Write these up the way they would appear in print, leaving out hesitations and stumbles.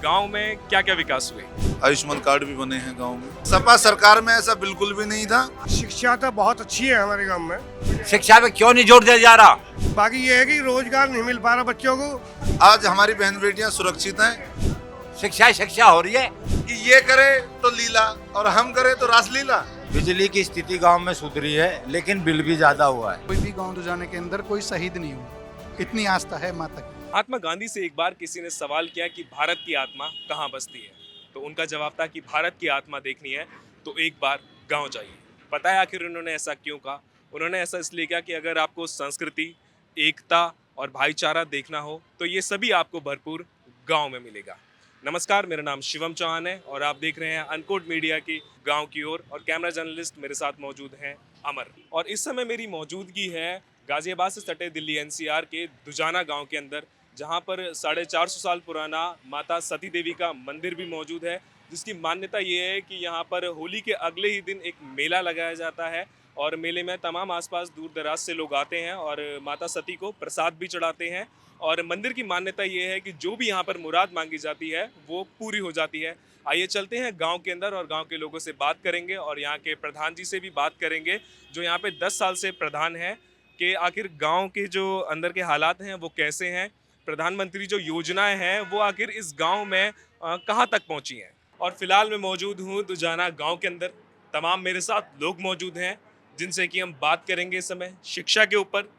गांव में क्या क्या विकास हुए? आयुष्मान कार्ड भी बने हैं गांव में। सपा सरकार में ऐसा बिल्कुल भी नहीं था। शिक्षा तो बहुत अच्छी है हमारे गांव में। शिक्षा पे क्यों नहीं जोर दिया जा रहा? बाकी ये है कि रोजगार नहीं मिल पा रहा बच्चों को। आज हमारी बहन बेटियां सुरक्षित हैं। शिक्षा ही शिक्षा हो रही है कि ये करे तो लीला और हम करे तो रासलीला। बिजली की स्थिति गांव में सुधरी है, लेकिन बिल भी ज्यादा हुआ है। कोई भी गांव जाने के अंदर कोई शहीद नहीं हुआ, इतनी आस्था है माँ तक। महात्मा गांधी से एक बार किसी ने सवाल किया कि भारत की आत्मा कहाँ बसती है, तो उनका जवाब था कि भारत की आत्मा देखनी है तो एक बार गांव जाइए। पता है आखिर उन्होंने ऐसा क्यों कहा? उन्होंने ऐसा इसलिए किया कि अगर आपको संस्कृति, एकता और भाईचारा देखना हो तो ये सभी आपको भरपूर गांव में मिलेगा। नमस्कार, मेरा नाम शिवम चौहान है और आप देख रहे हैं अनकोड मीडिया की गांव की ओर, और कैमरा जर्नलिस्ट मेरे साथ मौजूद हैं अमर। और इस समय मेरी मौजूदगी है गाजियाबाद से सटे दिल्ली एनसीआर के दुजाना गांव के अंदर, जहां पर 450 साल पुराना माता सती देवी का मंदिर भी मौजूद है, जिसकी मान्यता ये है कि यहाँ पर होली के अगले ही दिन एक मेला लगाया जाता है और मेले में तमाम आसपास दूर दराज से लोग आते हैं और माता सती को प्रसाद भी चढ़ाते हैं। और मंदिर की मान्यता ये है कि जो भी यहाँ पर मुराद मांगी जाती है वो पूरी हो जाती है। आइए चलते हैं गांव के अंदर और गांव के लोगों से बात करेंगे और यहाँ के प्रधान जी से भी बात करेंगे, जो यहाँ पे 10 साल से प्रधान हैं, कि आखिर गांव के जो अंदर के हालात हैं वो कैसे हैं, प्रधानमंत्री जो योजनाएं हैं वो आखिर इस गांव में कहां तक पहुंची हैं। और फिलहाल मैं मौजूद हूं दुजाना गांव के अंदर। तमाम मेरे साथ लोग मौजूद हैं जिनसे कि हम बात करेंगे इस समय शिक्षा के ऊपर,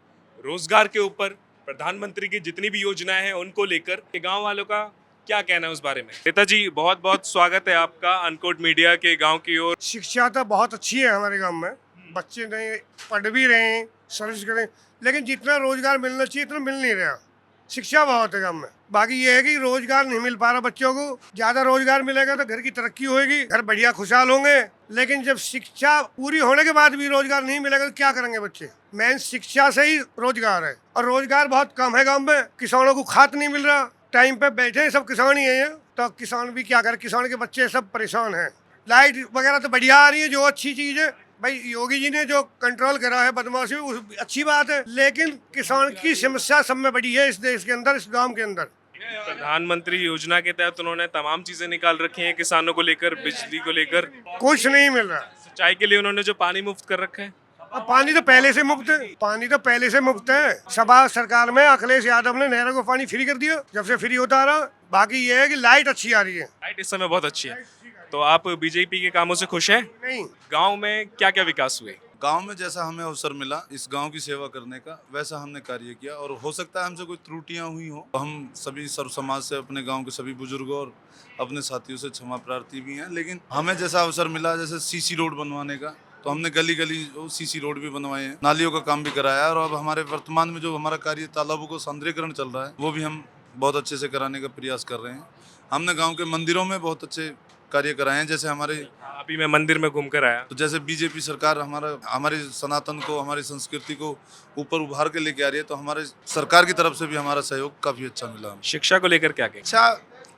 रोजगार के ऊपर, प्रधानमंत्री की जितनी भी योजनाएं हैं उनको लेकर के गाँव वालों का क्या कहना है उस बारे में। नेताजी, बहुत बहुत स्वागत है आपका अनकोड मीडिया के गाँव की ओर। शिक्षा तो बहुत अच्छी है हमारे गांव में। बच्चे नहीं पढ़ भी रहे हैं, सर्विस करें, लेकिन जितना रोजगार मिलना चाहिए इतना मिल नहीं रहा। शिक्षा बहुत है गांव में। बाकी ये है कि रोजगार नहीं मिल पा रहा बच्चों को। ज्यादा रोजगार मिलेगा तो घर की तरक्की होगी, घर बढ़िया खुशहाल होंगे। लेकिन जब शिक्षा पूरी होने के बाद भी रोजगार नहीं मिलेगा तो क्या करेंगे बच्चे? मेन शिक्षा से ही रोजगार है, और रोजगार बहुत कम है गांव में। किसानों को खाद नहीं मिल रहा, टाइम पे बैठे हैं, सब किसान ही है, तो किसान भी क्या करे? किसान के बच्चे सब परेशान हैं। लाइट वगैरह तो बढ़िया आ रही है, जो अच्छी चीज है। भाई योगी जी ने जो कंट्रोल करा है बदमाशी, अच्छी बात है, लेकिन किसान की समस्या सब में बड़ी है इस देश के अंदर, इस गांव के अंदर। प्रधानमंत्री योजना के तहत उन्होंने तमाम चीजें निकाल रखी हैं, किसानों को लेकर, बिजली को लेकर। कुछ नहीं मिल रहा। सिंचाई के लिए उन्होंने जो पानी मुफ्त कर रखा है, अब पानी तो पहले से मुफ्त है, पानी तो पहले से मुफ्त है। सभा सरकार में अखिलेश यादव ने नहरों को पानी फ्री कर दिया, जब से फ्री होता रहा। बाकी ये है कि लाइट अच्छी आ रही है। लाइट इस समय बहुत अच्छी है। तो आप बीजेपी के कामों से खुश हैं? नहीं, गांव में क्या क्या विकास हुए? गांव में जैसा हमें अवसर मिला इस गांव की सेवा करने का, वैसा हमने कार्य किया। और हो सकता है हमसे कोई त्रुटियां हुई हो, तो हम सभी सर्व समाज से, अपने गांव के सभी बुजुर्गों और अपने साथियों से क्षमा प्रार्थी भी हैं। लेकिन हमें जैसा अवसर मिला, जैसे सीसी रोड बनवाने का, तो हमने गली गली सीसी रोड भी बनवाए हैं, नालियों का काम भी कराया। और अब हमारे वर्तमान में जो हमारा कार्य तालाबों को सौंदर्यीकरण चल रहा है, वो भी हम बहुत अच्छे से कराने का प्रयास कर रहे हैं। हमने गाँव के मंदिरों में बहुत अच्छे कार्य कराए हैं। जैसे हमारे अभी मैं मंदिर में घूम कर आया, तो जैसे बीजेपी सरकार हमारे सनातन को, हमारी संस्कृति को ऊपर उभार के लेके आ रही है, तो हमारे सरकार की तरफ से भी हमारा सहयोग काफी अच्छा मिला। शिक्षा को लेकर क्या कहें? अच्छा,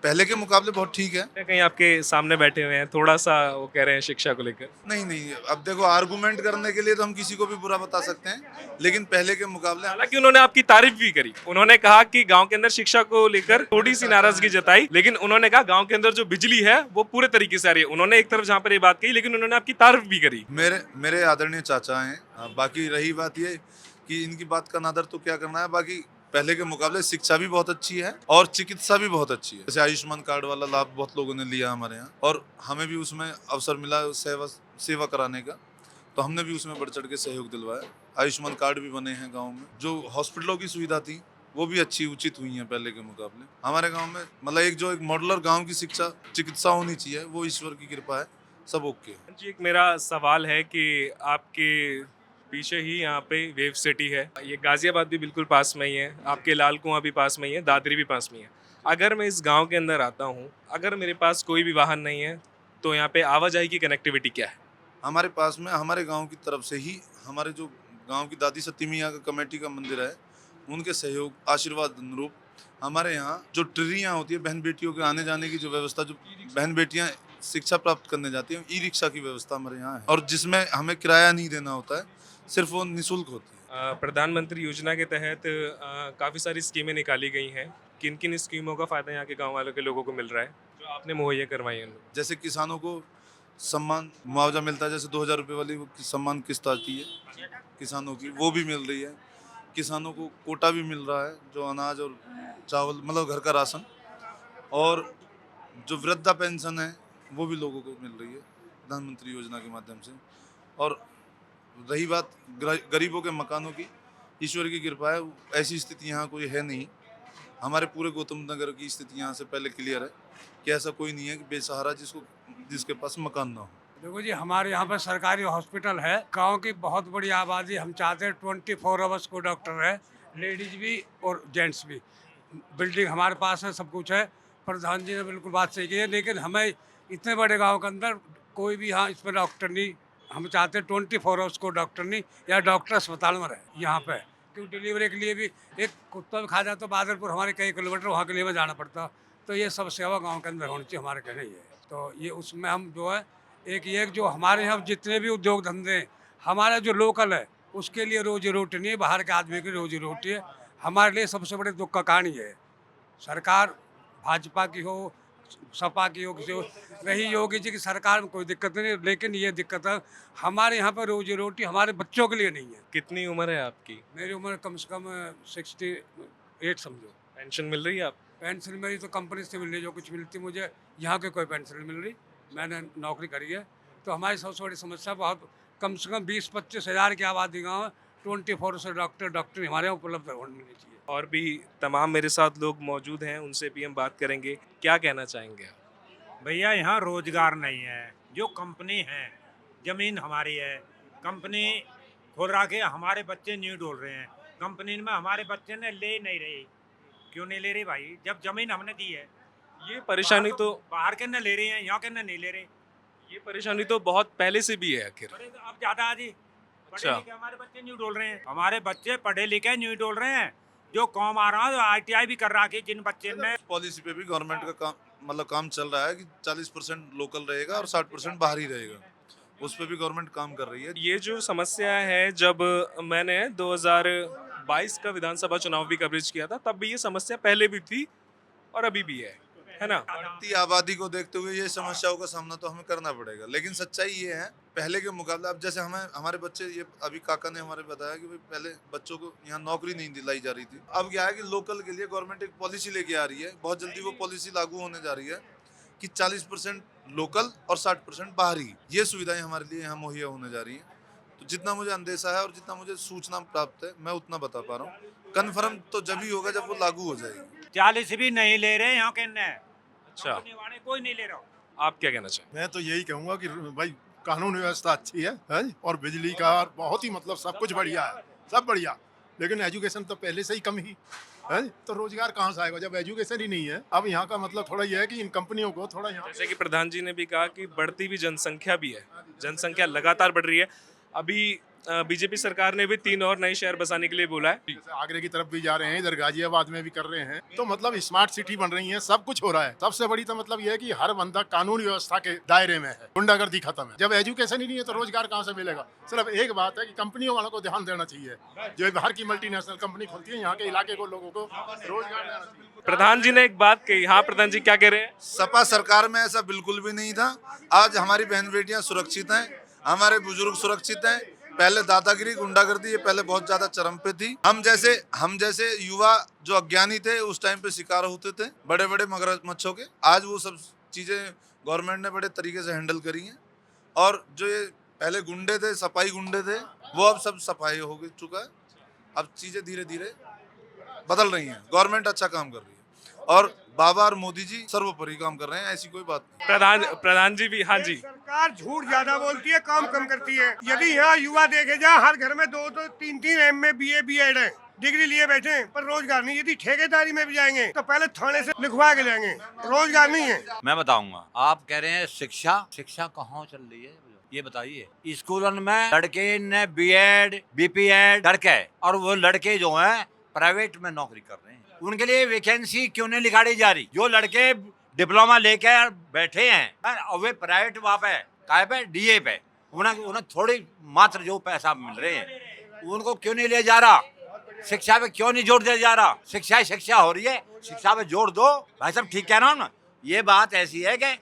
पहले के मुकाबले बहुत ठीक है। कहीं आपके सामने बैठे हुए हैं, थोड़ा सा वो कह रहे हैं शिक्षा को लेकर। नहीं, अब देखो, आर्गुमेंट करने के लिए तो हम किसी को भी बुरा बता सकते हैं, लेकिन पहले के मुकाबले। हालांकि उन्होंने आपकी तारीफ भी करी। उन्होंने कहा कि गांव के अंदर शिक्षा को लेकर थोड़ी सी नाराजगी जताई, लेकिन उन्होंने कहा गांव के अंदर जो बिजली है वो पूरे तरीके से आ रही है। उन्होंने एक तरफ जहाँ पर ये बात कही, लेकिन उन्होंने आपकी तारीफ भी करी। मेरे आदरणीय चाचा हैं। बाकी रही बात ये कि इनकी बात का नादर तो क्या करना है, बाकी पहले के मुकाबले शिक्षा भी बहुत अच्छी है और चिकित्सा भी बहुत अच्छी है। जैसे आयुष्मान कार्ड वाला लाभ बहुत लोगों ने लिया हमारे यहाँ, और हमें भी उसमें अवसर मिला सेवा कराने का, तो हमने भी उसमें बढ़ चढ़ के सहयोग दिलवाया। आयुष्मान कार्ड भी बने हैं गाँव में। जो हॉस्पिटलों की सुविधा थी वो भी अच्छी उचित हुई है पहले के मुकाबले हमारे गाँव में। मतलब एक मॉडलर गाँव की शिक्षा चिकित्सा होनी चाहिए, वो ईश्वर की कृपा है, सब ओके है जी। एक मेरा सवाल है कि आपके पीछे ही यहाँ पे वेव सिटी है, ये गाजियाबाद भी बिल्कुल पास में ही है, आपके लाल कुआं भी पास में ही है, दादरी भी पास में ही है। अगर मैं इस गांव के अंदर आता हूँ, अगर मेरे पास कोई भी वाहन नहीं है, तो यहाँ पे आवाजाही की कनेक्टिविटी क्या है? हमारे पास में हमारे गांव की तरफ से ही हमारे जो गांव की दादी सती मियाँ का कमेटी का मंदिर है, उनके सहयोग आशीर्वाद अनुरूप हमारे यहाँ जो ट्रेनियाँ होती है बहन बेटियों के आने जाने की, जो व्यवस्था, जो बहन बेटियाँ शिक्षा प्राप्त करने जाती हैं, ई रिक्शा की व्यवस्था हमारे यहाँ है, और जिसमें हमें किराया नहीं देना होता है, सिर्फ वो निःशुल्क होती है। प्रधानमंत्री योजना के तहत काफ़ी सारी स्कीमें निकाली गई हैं। किन किन स्कीमों का फ़ायदा यहाँ के गांव वालों के लोगों को मिल रहा है जो आपने मुहैया करवाई है? जैसे किसानों को सम्मान मुआवजा मिलता है, जैसे 2000 रुपये वाली वो सम्मान किस्त आती है किसानों की, वो भी मिल रही है। किसानों को कोटा भी मिल रहा है, जो अनाज और चावल मतलब घर का राशन, और जो वृद्धा पेंशन है वो भी लोगों को मिल रही है प्रधानमंत्री योजना के माध्यम से। और रही बात गरीबों के मकानों की, ईश्वर की कृपा है, ऐसी स्थिति यहाँ कोई है नहीं। हमारे पूरे गौतम नगर की स्थिति यहाँ से पहले क्लियर है कि ऐसा कोई नहीं है कि बेसहारा जिसके पास मकान ना हो। देखो जी, हमारे यहाँ पर सरकारी हॉस्पिटल है। गांव की बहुत बड़ी आबादी, हम चाहते हैं 24 आवर्स को डॉक्टर है, लेडीज भी और जेंट्स भी। बिल्डिंग हमारे पास है, सब कुछ है। प्रधान जी ने बिल्कुल बात सही की है, लेकिन हमें इतने बड़े गांव के अंदर कोई भी यहाँ इसमें डॉक्टर नहीं। हम चाहते हैं 24 आवर्स को डॉक्टर नहीं, या डॉक्टर अस्पताल में रहे यहाँ पे, क्योंकि डिलीवरी के लिए भी एक कुत्ता भी खा जाता तो बादलपुर हमारे कई किलोमीटर वहाँ के लिए में जाना पड़ता। तो ये सब सेवा गाँव के अंदर होनी चाहिए, हमारे कहना ये है। तो ये उसमें हम जो है एक ये जो हमारे यहाँ जितने भी उद्योग धंधे हैं, हमारा जो लोकल है उसके लिए रोजी रोटी नहीं है, बाहर के आदमी की रोजी रोटी है। हमारे लिए सबसे बड़े दुख का कहानी है। सरकार भाजपा की हो, सपा की हो, किसी हो, रही योगी जी की सरकार में कोई दिक्कत नहीं, लेकिन ये दिक्कत है हमारे यहाँ पर रोजी रोटी हमारे बच्चों के लिए नहीं है। कितनी उम्र है आपकी? मेरी उम्र कम से कम 68 समझो। पेंशन मिल रही है आप? पेंशन मेरी तो कंपनी से मिल रही, जो कुछ मिलती मुझे, यहाँ की कोई पेंशन नहीं मिल रही। मैंने नौकरी करी है। तो हमारी सबसे बड़ी समस्या बहुत, कम से कम 20-25 हज़ार की आबादी गाँव है, 24 से डॉक्टर हमारे यहाँ उपलब्ध होनी चाहिए। और भी तमाम मेरे साथ लोग मौजूद हैं, उनसे भी हम बात करेंगे। क्या कहना चाहेंगे आप? भैया यहाँ रोजगार नहीं है। जो कंपनी है, जमीन हमारी है, कंपनी खोल रहा के हमारे बच्चे नहीं डोल रहे हैं। कंपनी में हमारे बच्चे ने ले नहीं रहे। क्यों नहीं ले रहे भाई? जब जमीन हमने दी है। ये परेशानी तो बाहर के न ले रहे हैं, यहाँ के न नहीं ले रहे। ये परेशानी तो बहुत पहले से भी है आखिर। अरे तो अब ज्यादा आज ही पढ़े अच्छा। लिखे हमारे बच्चे न्यू डोल रहे हैं। हमारे बच्चे पढ़े लिखे न्यू डोल रहे हैं। जो कॉम आ रहा है, ITI भी कर रहा है, जिन बच्चे ने पॉलिसी पे भी गवर्नमेंट का काम चल रहा है कि 40% लोकल रहेगा और 60% बाहर ही रहेगा। उस पर भी गवर्नमेंट काम कर रही है। ये जो समस्या है, जब मैंने 2022 का विधानसभा चुनाव भी कवरेज किया था, तब भी ये समस्या पहले भी थी और अभी भी है ना? बढ़ती आबादी को देखते हुए ये समस्याओं का सामना तो हमें करना पड़ेगा, लेकिन सच्चाई ये है पहले के मुकाबले अब जैसे हमारे बच्चे, ये अभी काका ने हमारे बताया कि भाई पहले बच्चों को यहाँ नौकरी नहीं दिलाई जा रही थी। अब क्या है कि लोकल के लिए गवर्नमेंट एक पॉलिसी लेके आ रही है, बहुत जल्दी वो पॉलिसी लागू होने जा रही है कि 40% लोकल और 60% बाहरी, ये सुविधाएं हमारे लिए यहाँ मुहैया होने जा रही हैं। तो जितना मुझे अंदेशा है और जितना मुझे सूचना प्राप्त है, मैं उतना बता पा रहा हूँ। कन्फर्म तो जब ही होगा जब वो लागू हो जाएगी। 40 भी नहीं ले रहे यहाँ के न। अच्छा, कंपनी वाले कोई नहीं ले रहा। आप क्या कहना चाहेंगे? मैं तो यही कहूँगा कि भाई कानून व्यवस्था अच्छी है और बिजली का बहुत ही मतलब सब कुछ बढ़िया है, सब बढ़िया। लेकिन एजुकेशन तो पहले से ही कम ही है, तो रोजगार कहाँ से आएगा जब एजुकेशन ही नहीं है। अब यहाँ का मतलब थोड़ा यह है कि इन कंपनियों को थोड़ा यहाँ, जैसे कि प्रधान जी ने भी कहा कि बढ़ती भी जनसंख्या भी है, जनसंख्या लगातार बढ़ रही है। अभी बीजेपी सरकार ने भी 3 और नए शहर बसाने के लिए बोला है। जैसे आगरे की तरफ भी जा रहे हैं, इधर गाजियाबाद में भी कर रहे हैं। तो मतलब स्मार्ट सिटी बन रही है, सब कुछ हो रहा है। सबसे बड़ी तो मतलब यह है कि हर बंदा कानून व्यवस्था के दायरे में है, गुंडागर्दी खत्म है। जब एजुकेशन ही नहीं है तो रोजगार कहाँ से मिलेगा? सिर्फ एक बात है कि कंपनियों वालों को ध्यान देना चाहिए। जो बाहर की मल्टीनेशनल कंपनी खुलती है, यहाँ के इलाके को लोगों को रोजगार देना चाहिए। प्रधान जी ने एक बात कही। हाँ प्रधान जी, क्या कह रहे हैं? सपा सरकार में ऐसा बिल्कुल भी नहीं था। आज हमारी बहन बेटियां सुरक्षित हैं, हमारे बुजुर्ग सुरक्षित हैं। पहले दादागिरी, गुंडागर्दी ये पहले बहुत ज्यादा चरम पे थी। हम जैसे युवा जो अज्ञानी थे उस टाइम पे शिकार होते थे बड़े बड़े मगरमच्छों के। आज वो सब चीजें गवर्नमेंट ने बड़े तरीके से हैंडल करी हैं। और जो ये पहले गुंडे थे, सफाई गुंडे थे, वो अब सब सफाई हो चुका है। अब चीजें धीरे धीरे बदल रही हैं। गवर्नमेंट अच्छा काम कर रही है और बाबा और मोदी जी सर्वोपरि काम कर रहे हैं, ऐसी कोई बात नहीं। प्रधान जी भी, हाँ जी। सरकार झूठ ज्यादा बोलती है, काम कम करती है। यदि यहाँ युवा देखे जाए, हर घर में 2-2, 3-3 MA BA BEd है, डिग्री लिए बैठे हैं, पर रोजगार नहीं। यदि ठेकेदारी में भी जाएंगे तो पहले थाने से लिखवा के जाएंगे, रोजगार नहीं है। मैं बताऊंगा। आप कह रहे हैं शिक्षा कहाँ चल रही है ये बताइए। स्कूलों में लड़के ने BEd BPEd करके, और वो लड़के जो हैं प्राइवेट में नौकरी कर रहे हैं, उनके लिए वैकेंसी क्यों नहीं निकाली जा रही? जो लड़के डिप्लोमा लेकर बैठे हैं और वे प्राइवेट वहाँ पे काय पे DA पे, उन्हें थोड़ी मात्र जो पैसा मिल रहे हैं, उनको क्यों नहीं ले जा रहा? शिक्षा पे क्यों नहीं जोर दिया जा रहा? शिक्षा ही शिक्षा हो रही है, शिक्षा पे जोर दो। भाई साहब ठीक कह रहा हूँ ना? ये बात ऐसी है कि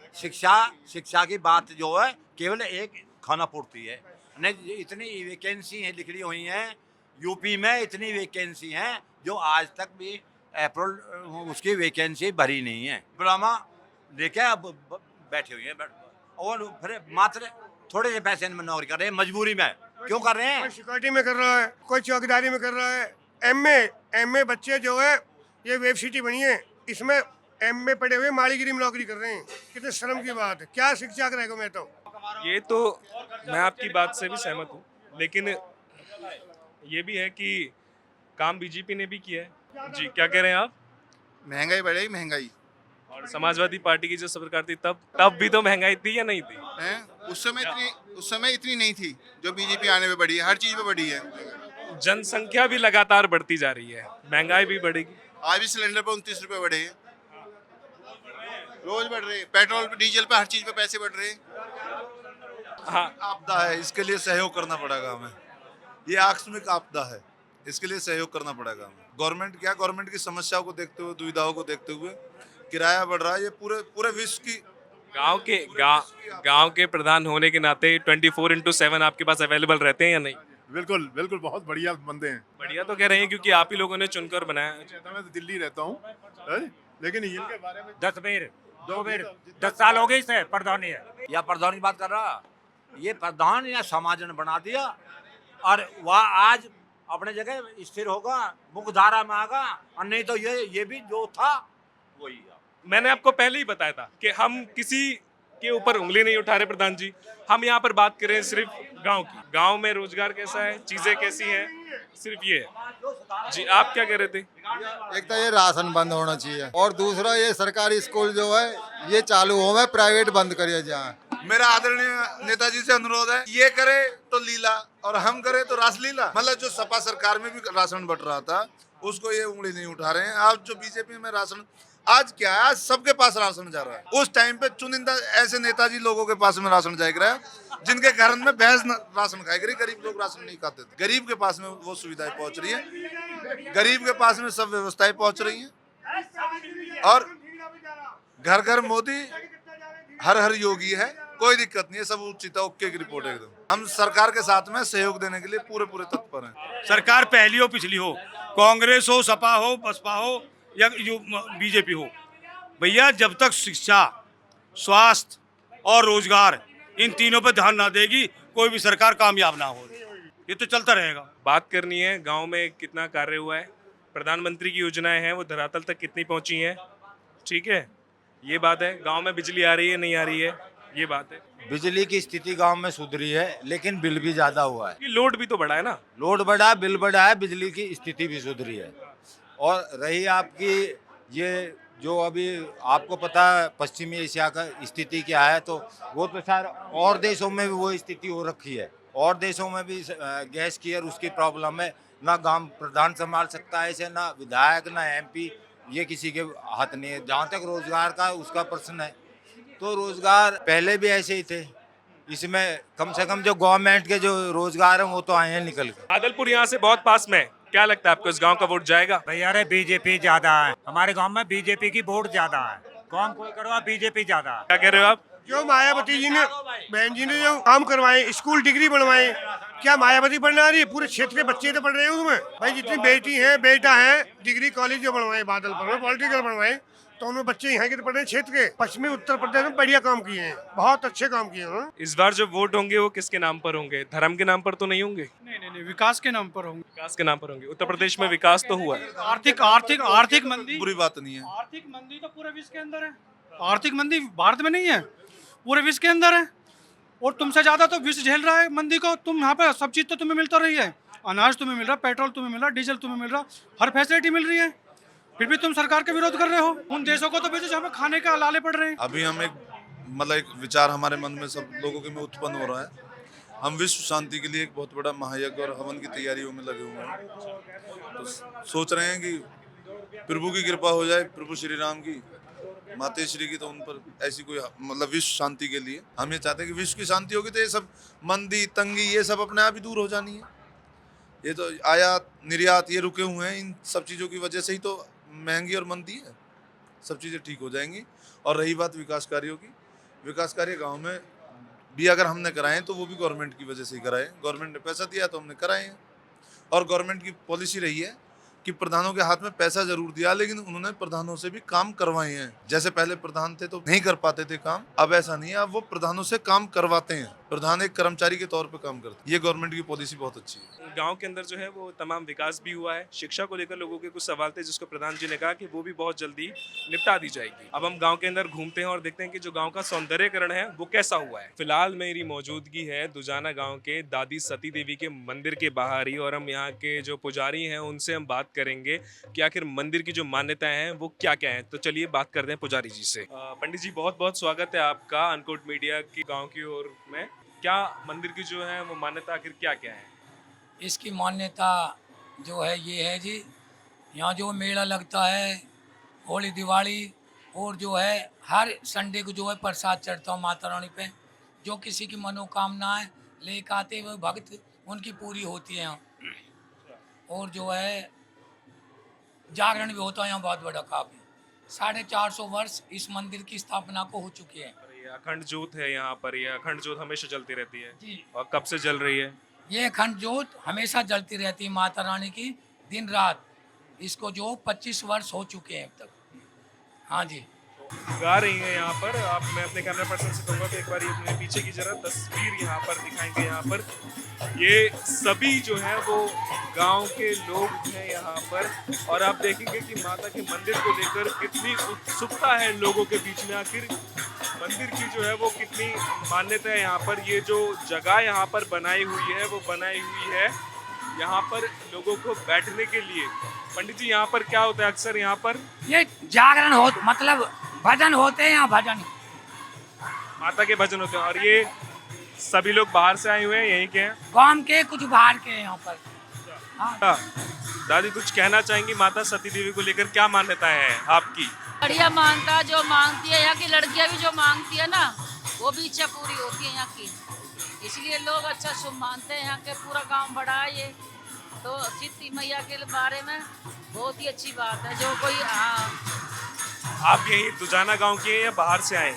शिक्षा की बात जो है केवल एक खाना पूर्ति है। नहीं, इतनी वैकेंसी है लिखी हुई हैं यूपी में, इतनी वैकेंसी हैं जो आज तक भी अप्रैल उसकी वैकेंसी भरी नहीं है। ब्राह्मा देखे अब बैठे हुए हैं और फिर मात्र थोड़े से पैसे में नौकरी कर रहे हैं, मजबूरी में। क्यों कर रहे हैं? कोई सिक्योरिटी में कर रहा है, कोई चौकीदारी में कर रहा है। एमए बच्चे जो है, ये वेब सिटी बनी है, इसमें एमए पढ़े हुए मालीगिरी में नौकरी कर रहे हैं। कितने शर्म की बात है। क्या शिक्षा करेगा? मैं तो ये तो मैं आपकी बात से भी सहमत हूँ, लेकिन ये भी है कि काम बीजेपी ने भी किया है। जी क्या कह रहे हैं आप? महंगाई बढ़ेगी, महंगाई और समाजवादी पार्टी की जो सरकार थी तब भी तो महंगाई थी या नहीं थी? है। उस समय इतनी नहीं थी जो बीजेपी आने पे बढ़ी है, हर चीज पे बढ़ी है। जनसंख्या भी लगातार बढ़ती जा रही है, महंगाई भी बढ़ेगी। आज भी सिलेंडर पे 29 रुपए बढ़े हैं, रोज बढ़ रहे हैं। पेट्रोल पे, डीजल पे, हर चीज पे पैसे बढ़ रहे हैं। हाँ, आपदा है, इसके लिए सहयोग करना पड़ेगा हमें। ये आकस्मिक आपदा है, इसके लिए सहयोग करना पड़ेगा हमें। गवर्नमेंट की समस्याओं को देखते हुए, दुविधाओं को देखते हुए किराया बढ़ रहा है। ये पूरे विश्व की गांव के प्रधान होने के नाते 24/7 आपके पास अवेलेबल रहते हैं या नहीं? बिल्कुल बिल्कुल, बहुत बढ़िया बंदे हैं। बढ़िया तो कह रहे हैं क्योंकि आप ही लोगों ने चुनकर बनाया। मैं तो दिल्ली रहता हूँ, लेकिन इनके बारे में 10 बेर 2 बेर 10 साल हो गए इसे प्रधानी है। या प्रधान की बात कर रहा, ये प्रधान या समाज ने बना दिया और वह आज अपने जगह स्थिर होगा, मुख्य धारा में आगा। और नहीं तो ये भी जो था वही है। मैंने आपको पहले ही बताया था कि हम किसी के ऊपर उंगली नहीं उठा रहे प्रधान जी। हम यहाँ पर बात करें सिर्फ गांव की। गांव में रोजगार कैसा है, चीजें कैसी हैं, सिर्फ ये है। जी आप क्या कह रहे थे? एक तो ये राशन बंद होना चाहिए और दूसरा ये सरकारी स्कूल जो है ये चालू हो में प्राइवेट बंद करिए जाए। मेरा आदरणीय नेताजी से अनुरोध है, ये करे तो लीला और हम करे तो रासलीला। मतलब जो सपा सरकार में भी राशन बट रहा था उसको ये उंगली नहीं उठा रहे हैं। आप जो बीजेपी में राशन, आज क्या है, आज सबके पास राशन जा रहा है। उस टाइम पे चुनिंदा ऐसे नेताजी लोगों के पास में राशन जाएगा रहा है जिनके घर में भैंस राशन खाएगी। गरीब लोग राशन नहीं खाते थे। गरीब के पास में वो सुविधाएं पहुंच रही है, गरीब के पास में सब व्यवस्थाएं पहुंच रही हैं। और घर घर मोदी, हर हर योगी है, कोई दिक्कत नहीं है, सब उचित है, ओके की रिपोर्ट है एकदम। हम सरकार के साथ में सहयोग देने के लिए पूरे तत्पर हैं। सरकार पहली हो पिछली हो, कांग्रेस हो, सपा हो, बसपा हो या बीजेपी हो, भैया जब तक शिक्षा, स्वास्थ्य और रोजगार इन तीनों पर ध्यान ना देगी कोई भी सरकार कामयाब ना हो। ये तो चलता रहेगा। बात करनी है गांव में कितना कार्य हुआ है, प्रधानमंत्री की योजनाएं हैं वो धरातल तक कितनी पहुंची हैं, ठीक है, ये बात है। गांव में बिजली आ रही है नहीं आ रही है, ये बात है। बिजली की स्थिति गांव में सुधरी है लेकिन बिल भी ज्यादा हुआ है। ये लोड भी तो बढ़ा है ना। लोड बढ़ा, बिल बढ़ा है, बिजली की स्थिति भी सुधरी है। और रही आपकी ये जो अभी आपको पता है पश्चिमी एशिया का स्थिति क्या है, तो वो तो शायद और देशों में भी वो स्थिति हो रखी है। और देशों में भी गैस की और उसकी प्रॉब्लम है, ना गांव प्रधान संभाल सकता है इसे, ना विधायक, ना एमपी, ये किसी के हाथ नहीं है। जहाँ तक रोजगार का उसका प्रश्न है तो रोजगार पहले भी ऐसे ही थे, इसमें कम से कम जो गवर्नमेंट के जो रोजगार हैं वो तो आए हैं निकल के। आदलपुर यहाँ से बहुत पास में, क्या लगता है आपको इस गांव का वोट जाएगा? भैया रे बीजेपी ज्यादा है हमारे गांव में, बीजेपी की वोट ज्यादा है। काम कोई करवा, बीजेपी ज्यादा है। क्या कह रहे हो आप? जो मायावती जी ने, बहन जी ने जो काम करवाए, स्कूल डिग्री बनवाए, क्या मायावती पढ़ने आ रही है? पूरे क्षेत्र के बच्चे तो पढ़ रहे हैं उसमें। भाई जितनी बेटी है, बेटा है, डिग्री कॉलेज जो बनवाए बादलपुर में, पॉलिटिकल बनवाए, तो उनमें बच्चे यहाँ के तो पढ़ रहे हैं। क्षेत्र के पश्चिमी उत्तर प्रदेश में बढ़िया काम किए हैं, बहुत अच्छे काम किए हैं। इस बार जो वोट होंगे वो किसके नाम पर होंगे? धर्म के नाम पर तो नहीं होंगे? नहीं, विकास के नाम पर होंगे। विकास के नाम पर होंगे। उत्तर प्रदेश में विकास तो हुआ है। आर्थिक मंदी, बुरी बात नहीं है। आर्थिक मंदी तो पूरे विश्व के अंदर है। आर्थिक मंदी भारत में नहीं है, पूरे विश्व के अंदर है। और तुमसे ज्यादा तो विश्व झेल रहा है मंदी को। तुम यहाँ पे सब चीज तो तुम्हें मिलता रही है, अनाज तुम्हें मिल रहा, पेट्रोल तुम्हें मिल रहा, डीजल तुम्हें मिल रहा, हर फैसिलिटी मिल रही है, फिर भी तुम सरकार का विरोध कर रहे हो। उन देशों को तो भेजो जहाँ पे खाने के लाले पड़ रहे हैं। अभी हम एक विचार हमारे मन में सब लोगों के में उत्पन्न हो रहा है। हम विश्व शांति के लिए एक बहुत बड़ा महायज्ञ और हवन की तैयारियों में लगे हुए हैं। तो सोच रहे हैं कि प्रभु की कृपा हो जाए, प्रभु श्री राम की, माता श्री की, तो उन पर ऐसी कोई मतलब विश्व शांति के लिए हम ये चाहते हैं कि विश्व की शांति होगी तो ये सब मंदी, तंगी, ये सब अपने आप ही दूर हो जानी है। ये तो आयात निर्यात ये रुके हुए हैं, इन सब चीज़ों की वजह से ही तो महंगी और मंदी है। सब चीज़ें ठीक हो जाएंगी। और रही बात विकास कार्यों की, विकास कार्य गांव में भी अगर हमने कराए तो वो भी गवर्नमेंट की वजह से ही कराए। गवर्नमेंट ने पैसा दिया तो हमने कराए हैं। और गवर्नमेंट की पॉलिसी रही है कि प्रधानों के हाथ में पैसा जरूर दिया, लेकिन उन्होंने प्रधानों से भी काम करवाए हैं। जैसे पहले प्रधान थे तो नहीं कर पाते थे काम, अब ऐसा नहीं है, अब वो प्रधानों से काम करवाते हैं। प्रधान एक कर्मचारी के तौर पे काम करते हैं। ये गवर्नमेंट की पॉलिसी बहुत अच्छी है। गांव के अंदर जो है वो तमाम विकास भी हुआ है। शिक्षा को लेकर लोगों के कुछ सवाल थे जिसको प्रधान जी ने कहा कि वो भी बहुत जल्दी निपटा दी जाएगी। अब हम गांव के अंदर घूमते हैं और देखते हैं कि जो गांव का सौंदर्यकरण है वो कैसा हुआ है। फिलहाल मेरी मौजूदगी है दुजाना गांव के दादी सती देवी के मंदिर के बाहर ही, और हम यहाँ के जो पुजारी हैं उनसे हम बात करेंगे कि आखिर मंदिर की जो मान्यताएं हैं वो क्या क्या है। तो चलिए बात करते हैं पुजारी जी से। पंडित जी, बहुत बहुत स्वागत है आपका अनकोट मीडिया की गाँव की ओर में। क्या मंदिर की जो है वो मान्यता आखिर क्या क्या है? इसकी मान्यता जो है ये है जी, यहाँ जो मेला लगता है होली दिवाली, और जो है हर संडे को जो है प्रसाद चढ़ता है माता रानी पे। जो किसी की मनोकामनाएं लेकर आते हुए भक्त उनकी पूरी होती है यहाँ। और जो है जागरण भी होता है यहाँ बहुत बड़ा काफी। 450 वर्ष इस मंदिर की स्थापना को हो चुकी है। ये अखंड ज्योत है यहाँ पर, ये अखंड ज्योत हमेशा जलती रहती है जी। और कब से जल रही है? ये अखंड ज्योत हमेशा जलती रहती है माता रानी की, दिन रात। इसको जो 25 वर्ष हो चुके हैं अब तक। हाँ जी। गा रही हैं यहाँ पर। आप, मैं अपने कैमरा पर्सन से कहूँगा कि एक बार ये अपने पीछे की जरा तस्वीर यहाँ पर दिखाएंगे। यहाँ पर ये सभी जो है वो गांव के लोग हैं यहाँ पर, और आप देखेंगे कि माता के मंदिर को लेकर कितनी उत्सुकता है लोगों के बीच में। आखिर मंदिर की जो है वो कितनी मान्यता है यहाँ पर। ये जो जगह यहाँ पर बनाई हुई है वो बनाई हुई है यहाँ पर लोगों को बैठने के लिए। पंडित जी, यहाँ पर क्या होता है अक्सर? यहाँ पर ये जागरण हो, मतलब भजन होते हैं यहाँ, भजन माता के भजन होते हैं। और ये सभी लोग बाहर से आए हुए हैं, यहीं के हैं? गांव के कुछ बाहर के हैं यहाँ पर। हाँ। दादी, कुछ कहना चाहेंगी माता सती देवी को लेकर? क्या मान्यता है आपकी? बढ़िया मानता, जो मांगती है यहाँ की लड़कियां भी जो मांगती है ना, वो भी इच्छा पूरी होती है यहाँ की। इसलिए लोग अच्छा शुभ मानते हैं। यहाँ के पूरा गांव बड़ा है ये, तो सिद्धि मैया के बारे में बहुत ही अच्छी बात है। जो कोई आप यही दुजाना गांव के हैं या बाहर से आए?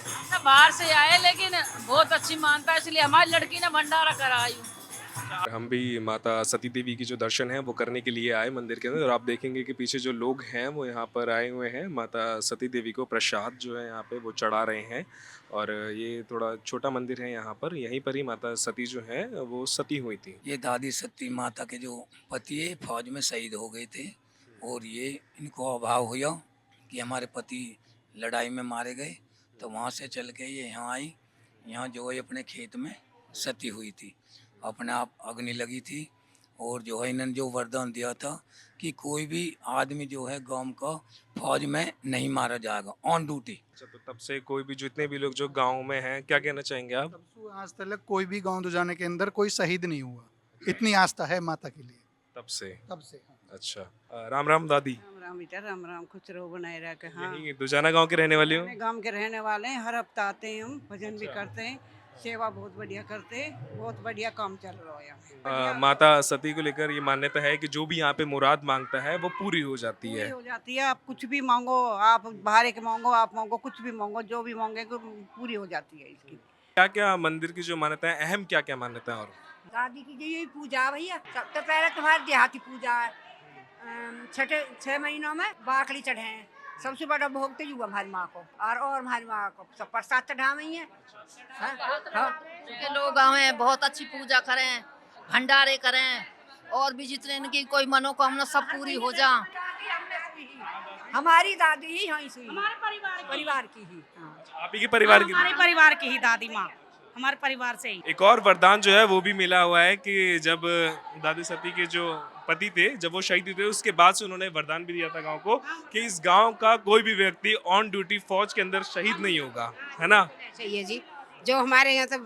बाहर से आए, लेकिन बहुत अच्छी मानता है, इसलिए हमारी लड़की ने भंडारा कराई। हम भी माता सती देवी की जो दर्शन है वो करने के लिए आए मंदिर के अंदर, और आप देखेंगे कि पीछे जो लोग हैं वो यहाँ पर आए हुए हैं माता सती देवी को प्रसाद जो है यहाँ पे वो चढ़ा रहे हैं। और ये थोड़ा छोटा मंदिर है यहाँ पर, यहीं पर ही माता सती जो है वो सती हुई थी। ये दादी सती माता के जो पति है फौज में शहीद हो गए थे, और ये इनको अभाव हुआ कि हमारे पति लड़ाई में मारे गए, तो वहाँ से चल के ये यहाँ आई। यहाँ जो है अपने खेत में सती हुई थी, अपने आप अग्नि लगी थी। और जो है इन्होंने जो वरदान दिया था कि कोई भी आदमी जो है गांव का फौज में नहीं मारा जाएगा, ऑन ड्यूटी। अच्छा, तो तब से कोई भी, जितने भी लोग जो गांव में हैं, क्या कहना चाहेंगे आप? तब से आज तक कोई भी गांव दुजाने के अंदर कोई शहीद नहीं हुआ। इतनी आस्था है माता के लिए तब से। हाँ। अच्छा, राम राम दादी। राम राम बेटा, राम राम, खुश रहो, बनाए रह के। हाँ, यहीं दुजाना गांव के रहने वाले हो? गांव के रहने वाले हैं। हर हफ्ता आते हैं हम, भजन भी करते हैं, सेवा बहुत बढ़िया करते हैं, बहुत बढ़िया काम चल रहा है यहाँ। माता सती को लेकर ये मान्यता है कि जो भी यहाँ पे मुराद मांगता है वो पूरी हो जाती है। हो जाती है। आप कुछ भी मांगो, आप बाहर के मांगो, आप मांगो, कुछ भी मांगो, जो भी मांगेगे पूरी हो जाती है इसकी। क्या क्या मंदिर की जो मान्यता है, अहम क्या क्या मान्यता है? और दादी की यही पूजा है भैया। सबसे पहले तुम्हारी देहाती पूजा है। 6 महीनों में बाकड़ी चढ़े हैं। सबसे बड़ा भोग तो युवा हमारी माँ को, और हमारी माँ को सब प्रसाद चढ़ा हुई है। लोग गाँव में बहुत अच्छी पूजा करें, भंडारे करें, और भी जितने इनकी कोई मनोकामना सब पूरी हो जा। हमारी दादी ही यहाँ से, परिवार की ही। आप ही के परिवार की? हमारे परिवार की ही दादी माँ, हमारे परिवार से ही। एक और वरदान जो है वो भी मिला हुआ है कि जब दादी सती के जो पति थे, जब वो शहीद थे, उसके बाद से उन्होंने वरदान भी दिया था गांव को कि इस गांव का कोई भी व्यक्ति ऑन ड्यूटी फौज के अंदर शहीद नहीं होगा, है ना? चाहिए जी। जो हमारे यहाँ से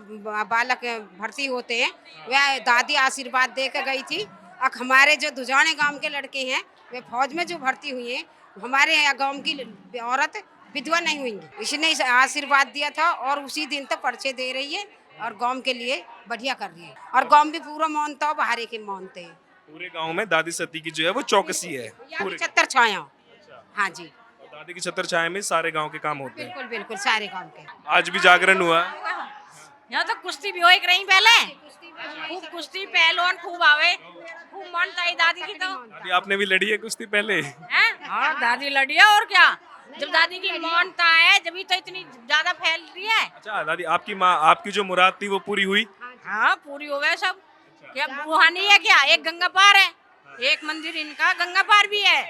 बालक भर्ती होते हैं, वह दादी आशीर्वाद दे के गई थी। अब हमारे जो दुजाने गांव के लड़के हैं वे फौज में जो भर्ती हुए हैं, हमारे यहाँ गांव की औरत विधवा नहीं हुई। इसने आशीर्वाद दिया था, और उसी दिन तक पर्चे दे रही है, और गांव के लिए बढ़िया कर रही है। और गांव भी पूरा मानता हो, बाहर के मानते हैं। पूरे गांव में दादी सती की जो है वो चौकसी है पूरे। छतर छाया। हाँ जी, और दादी की छत्र छाया में सारे गांव के काम होते हैं। बिल्कुल बिल्कुल सारे काम के। आज भी जागरण हुआ। यहाँ तो कुश्ती भी हो एक रही पहले, खूब कुश्ती पहलवान खूब आवे, खूब मानता है दादी की तो। दादी आपने भी लड़ी है कुश्ती पहले? हैं? हाँ दादी लड़ी है और क्या, जब दादी की मानता है जब तो इतनी ज्यादा फैल रही है। अच्छा दादी आपकी माँ आपकी जो मुराद थी वो पूरी हुई? हाँ पूरी हो गए सब। क्या रूहानी है क्या, एक गंगा पार है, एक मंदिर इनका गंगा पार भी है।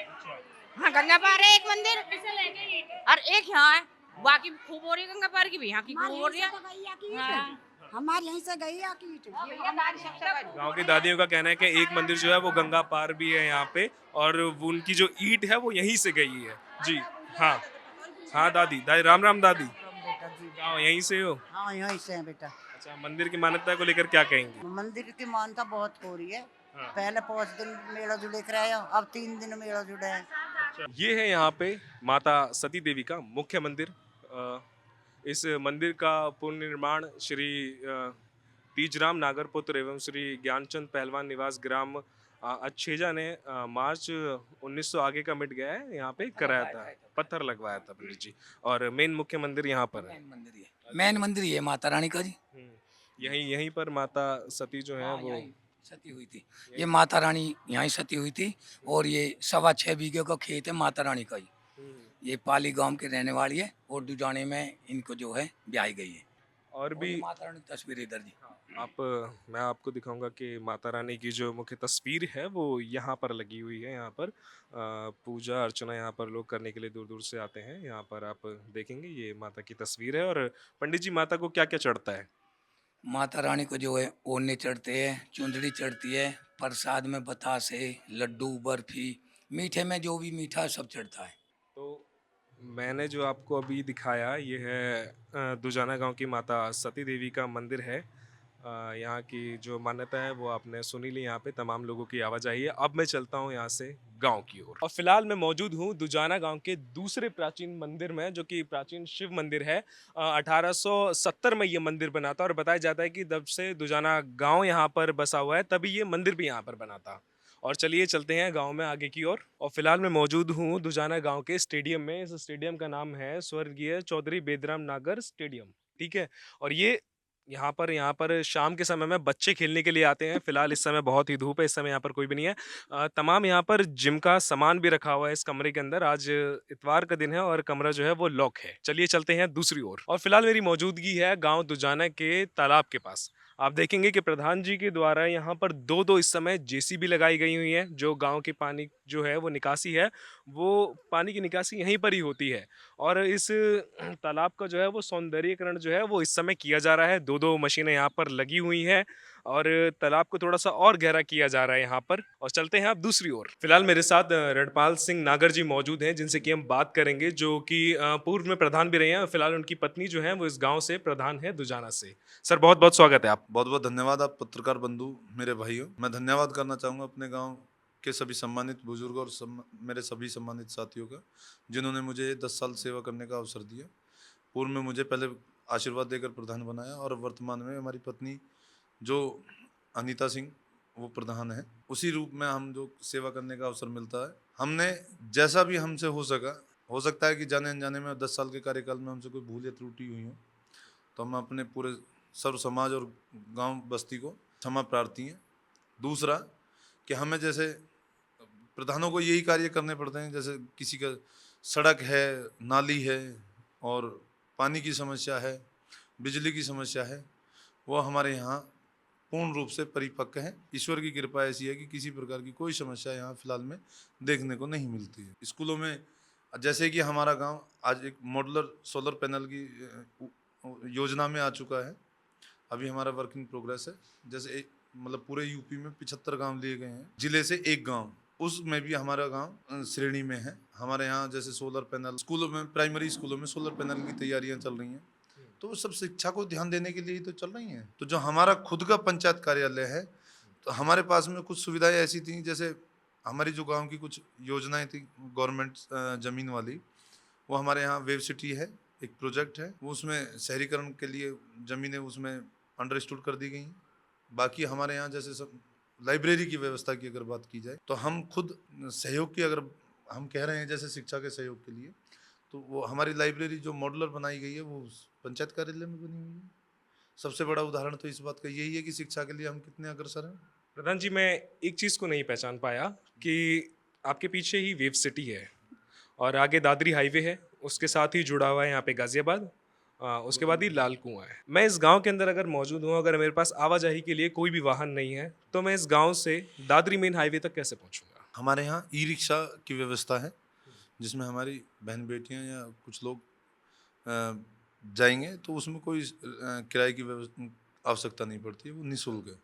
हाँ गंगा पार है एक मंदिर और एक यहाँ है, बाकी खूब हो रही है गंगा पार की भी, यहाँ की खूब हो रही है। हमारे यहीं से गई गांव की दादियों का कहना है कि एक मंदिर जो है वो गंगा पार भी है यहाँ पे, और वो उनकी जो ईंट है वो यहीं से गई है। जी हाँ हाँ दादी दादी राम राम दादी। गाँव यहीं से हो? हाँ यहीं से है बेटा। अच्छा मंदिर की मान्यता को लेकर क्या कहेंगे? मंदिर की मान्यता बहुत हो रही है। हाँ। पहले 5 दिन मेला जुड़े कराया, अब 3 दिन मेला जुड़े है। ये है यहाँ पे माता सती देवी का मुख्य मंदिर। इस मंदिर का पुनर्निर्माण श्री तीजराम नागरपुत्र एवं श्री ज्ञानचंद पहलवान निवास ग्राम अच्छेजा ने मार्च 1900 आगे का मिट गया है यहाँ पे कराया था, पत्थर लगवाया था पंडित जी। और मेन मुख्य मंदिर यहाँ पर है। मेन मंदिर ये माता रानी का जी। यहीं यहीं पर माता सती जो है वो सती हुई थी। ये माता रानी यहाँ सती हुई थी और ये 6.25 बीघे का खेत है माता रानी का ही। ये पाली गांव के रहने वाली है और दुजाने में इनको जो है ब्याही गई है। और भी माता रानी की तस्वीर इधर जी। मैं आपको दिखाऊंगा कि माता रानी की जो मुख्य तस्वीर है वो यहाँ पर लगी हुई है। यहाँ पर पूजा अर्चना यहाँ पर लोग करने के लिए दूर दूर से आते हैं। यहाँ पर आप देखेंगे ये माता की तस्वीर है। और पंडित जी माता को क्या क्या चढ़ता है? माता रानी को जो है ओढ़ने चढ़ते हैं, चुंदड़ी चढ़ती है, प्रसाद में बतासे, लड्डू, बर्फी, मीठे में जो भी मीठा सब चढ़ता है। तो मैंने जो आपको अभी दिखाया ये है दुजाना गांव की माता सती देवी का मंदिर है। यहाँ की जो मान्यता है वो आपने सुनी ली। यहाँ पे तमाम लोगों की आवाजाही है। अब मैं चलता हूँ यहाँ से गांव की ओर। और फिलहाल मैं मौजूद हूँ दुजाना गांव के दूसरे प्राचीन मंदिर में, जो कि प्राचीन शिव मंदिर है। 1870 में ये मंदिर बना था और बताया जाता है कि जब से दुजाना गांव यहाँ पर बसा हुआ है तभी ये मंदिर भी यहाँ पर बना था। और चलिए चलते हैं गांव में आगे की ओर। और फिलहाल मैं मौजूद हूँ दुजाना गांव के स्टेडियम में। इस स्टेडियम का नाम है स्वर्गीय चौधरी बेदराम नागर स्टेडियम, ठीक है। और ये यहाँ पर शाम के समय में बच्चे खेलने के लिए आते हैं। फिलहाल इस समय बहुत ही धूप है, इस समय यहाँ पर कोई भी नहीं है। तमाम यहाँ पर जिम का सामान भी रखा हुआ है इस कमरे के अंदर। आज इतवार का दिन है और कमरा जो है वो लॉक है। चलिए चलते हैं दूसरी ओर। और फिलहाल मेरी मौजूदगी है गांव दुजाना के तालाब के पास। आप देखेंगे कि प्रधान जी के द्वारा यहाँ पर दो इस समय जेसीबी लगाई गई हुई है। जो गांव के पानी जो है वो निकासी है, वो पानी की निकासी यहीं पर ही होती है। और इस तालाब का जो है वो सौंदर्यीकरण जो है वो इस समय किया जा रहा है। दो मशीनें यहाँ पर लगी हुई हैं और तालाब को थोड़ा सा और गहरा किया जा रहा है यहाँ पर। और चलते हैं आप दूसरी ओर। फिलहाल मेरे साथ रणपाल सिंह नागर जी मौजूद हैं, जिनसे कि हम बात करेंगे, जो कि पूर्व में प्रधान भी रहे हैं। फिलहाल उनकी पत्नी जो है वो इस गांव से प्रधान है, दुजाना से। सर बहुत बहुत स्वागत है आप। बहुत बहुत धन्यवाद। आप पत्रकार बंधु मेरे भाइयों, मैं धन्यवाद करना चाहूँगा अपने गाँव के सभी सम्मानित बुजुर्ग और मेरे सभी सम्मानित साथियों का, जिन्होंने मुझे 10 साल सेवा करने का अवसर दिया। पूर्व में मुझे पहले आशीर्वाद देकर प्रधान बनाया और वर्तमान में हमारी पत्नी जो अनीता सिंह वो प्रधान है। उसी रूप में हम जो सेवा करने का अवसर मिलता है, हमने जैसा भी हमसे हो सकता है कि जाने अनजाने में 10 साल के कार्यकाल में हमसे कोई भूल या त्रुटि हुई हो, तो हम अपने पूरे सर्व समाज और गांव बस्ती को क्षमा प्रार्थी हैं। दूसरा कि हमें जैसे प्रधानों को यही कार्य करने पड़ते हैं, जैसे किसी का सड़क है, नाली है और पानी की समस्या है, बिजली की समस्या है, वो हमारे यहाँ पूर्ण रूप से परिपक्व है। ईश्वर की कृपा ऐसी है कि किसी प्रकार की कोई समस्या यहाँ फिलहाल में देखने को नहीं मिलती है। स्कूलों में जैसे कि हमारा गांव आज एक मॉडुलर सोलर पैनल की योजना में आ चुका है। अभी हमारा वर्क इन प्रोग्रेस है। जैसे मतलब पूरे यूपी में 75 गांव लिए गए हैं, जिले से एक गांव, उसमें भी हमारा गांव श्रेणी में है। हमारे यहाँ जैसे सोलर पैनल स्कूलों में, प्राइमरी स्कूलों में सोलर पैनल की तैयारियां चल रही हैं, तो वो सब शिक्षा को ध्यान देने के लिए ही तो चल रही हैं। तो जो हमारा खुद का पंचायत कार्यालय है, तो हमारे पास में कुछ सुविधाएं ऐसी थी, जैसे हमारी जो गांव की कुछ योजनाएं थी गवर्नमेंट ज़मीन वाली, वो हमारे यहाँ वेब सिटी है, एक प्रोजेक्ट है, वो उसमें शहरीकरण के लिए ज़मीनें उसमें अंडरस्टूड कर दी गई। बाकी हमारे यहाँ जैसे सब लाइब्रेरी की व्यवस्था की अगर बात की जाए तो हम खुद सहयोग की, अगर हम कह रहे हैं जैसे शिक्षा के सहयोग के लिए, तो वो हमारी लाइब्रेरी जो मॉडुलर बनाई गई है वो पंचायत कार्यालय में बनी हुई है। सबसे बड़ा उदाहरण तो इस बात का यही है कि शिक्षा के लिए हम कितने अग्रसर हैं। प्रधान जी, मैं एक चीज़ को नहीं पहचान पाया कि आपके पीछे ही वेव सिटी है और आगे दादरी हाईवे है, उसके साथ ही जुड़ा हुआ है यहाँ पे गाजियाबाद, उसके बाद ही लाल कुआं है। मैं इस गांव के अंदर अगर मौजूद हूँ, अगर मेरे पास आवाजाही के लिए कोई भी वाहन नहीं है, तो मैं इस गांव से दादरी मेन हाईवे तक कैसे पहुँचूँगा? हमारे यहाँ ई रिक्शा की व्यवस्था है, जिसमें हमारी बहन बेटियाँ या कुछ लोग जाएंगे तो उसमें कोई किराए की आवश्यकता नहीं पड़ती है, वो निःशुल्क है।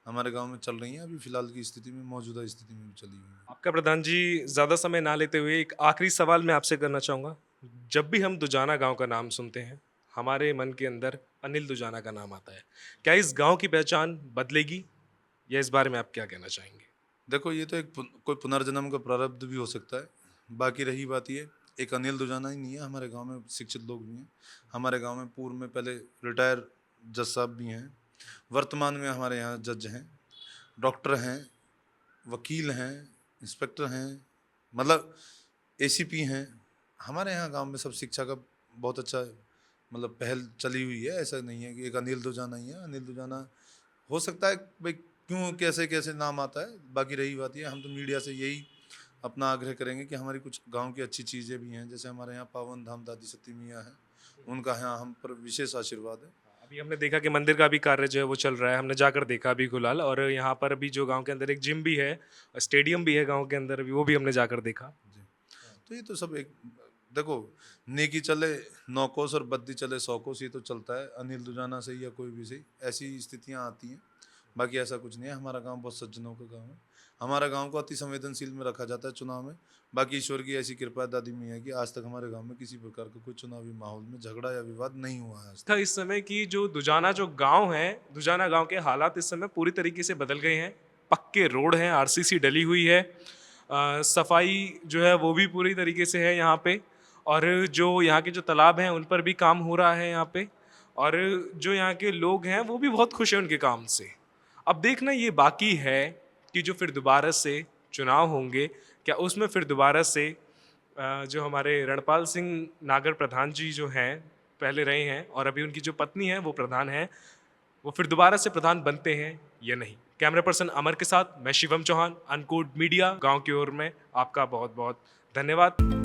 हमारे गांव में चल रही हैं, अभी फिलहाल की स्थिति में, मौजूदा स्थिति में भी चली हुई है। आपका प्रधान जी ज़्यादा समय ना लेते हुए एक आखिरी सवाल मैं आपसे करना चाहूँगा। जब भी हम दुजाना गांव का नाम सुनते हैं, हमारे मन के अंदर अनिल दुजाना का नाम आता है। क्या इस गांव की पहचान बदलेगी, या इस बारे में आप क्या कहना चाहेंगे? देखो, ये तो एक कोई पुनर्जन्म का प्रारब्ध भी हो सकता है। बाकी रही बात ये, एक अनिल दुजाना ही नहीं है, हमारे गांव में शिक्षित लोग भी हैं। हमारे गांव में पूर्व में पहले रिटायर जज साहब भी हैं, वर्तमान में हमारे यहाँ जज हैं, डॉक्टर हैं, वकील हैं, इंस्पेक्टर हैं, मतलब एसीपी हैं। हमारे यहाँ गांव में सब शिक्षा का बहुत अच्छा मतलब पहल चली हुई है। ऐसा नहीं है कि एक अनिल दुजाना ही है। अनिल दुजाना हो सकता है भाई क्यों कैसे कैसे नाम आता है। बाकी रही बात ये, हम तो मीडिया से यही अपना आग्रह करेंगे कि हमारी कुछ गांव की अच्छी चीज़ें भी हैं, जैसे हमारे यहाँ पावन धाम दादी सती मियाँ हैं, उनका यहाँ हम पर विशेष आशीर्वाद है। अभी हमने देखा कि मंदिर का भी कार्य जो है वो चल रहा है, हमने जाकर देखा भी फिलहाल, और यहाँ पर भी जो गांव के अंदर एक जिम भी है, स्टेडियम भी है गांव के अंदर भी, वो भी हमने जाकर देखा। तो ये तो सब एक, देखो, नेकी चले 9 कोस और बद्दी चले 100 कोस, ये तो चलता है। अनिल दुजाना से या कोई भी सही, ऐसी स्थितियाँ आती हैं। बाकी ऐसा कुछ नहीं है। हमारा गांव बहुत सज्जनों का गांव है। हमारा गांव को अति संवेदनशील में रखा जाता है चुनाव में। बाकी ईश्वर की ऐसी कृपा दादी मियाँ की, आज तक हमारे गांव में किसी प्रकार का कोई चुनावी माहौल में झगड़ा या विवाद नहीं हुआ है। था इस समय की जो दुजाना जो गांव है, दुजाना गांव के हालात इस समय पूरी तरीके से बदल गए हैं। पक्के रोड हैं, आरसीसी डली हुई है, सफाई जो है वो भी पूरी तरीके से है यहाँ पे, और जो यहाँ के जो तालाब हैं उन पर भी काम हो रहा है यहाँ पे, और जो यहाँ के लोग हैं वो भी बहुत खुश हैं उनके काम से। अब देखना ये बाकी है कि जो फिर दोबारा से चुनाव होंगे, क्या उसमें फिर दोबारा से जो हमारे रणपाल सिंह नागर प्रधान जी जो हैं, पहले रहे हैं और अभी उनकी जो पत्नी है वो प्रधान है, वो फिर दोबारा से प्रधान बनते हैं या नहीं। कैमरा पर्सन अमर के साथ मैं शिवम चौहान, अनकोड मीडिया, गांव की ओर में। आपका बहुत बहुत धन्यवाद।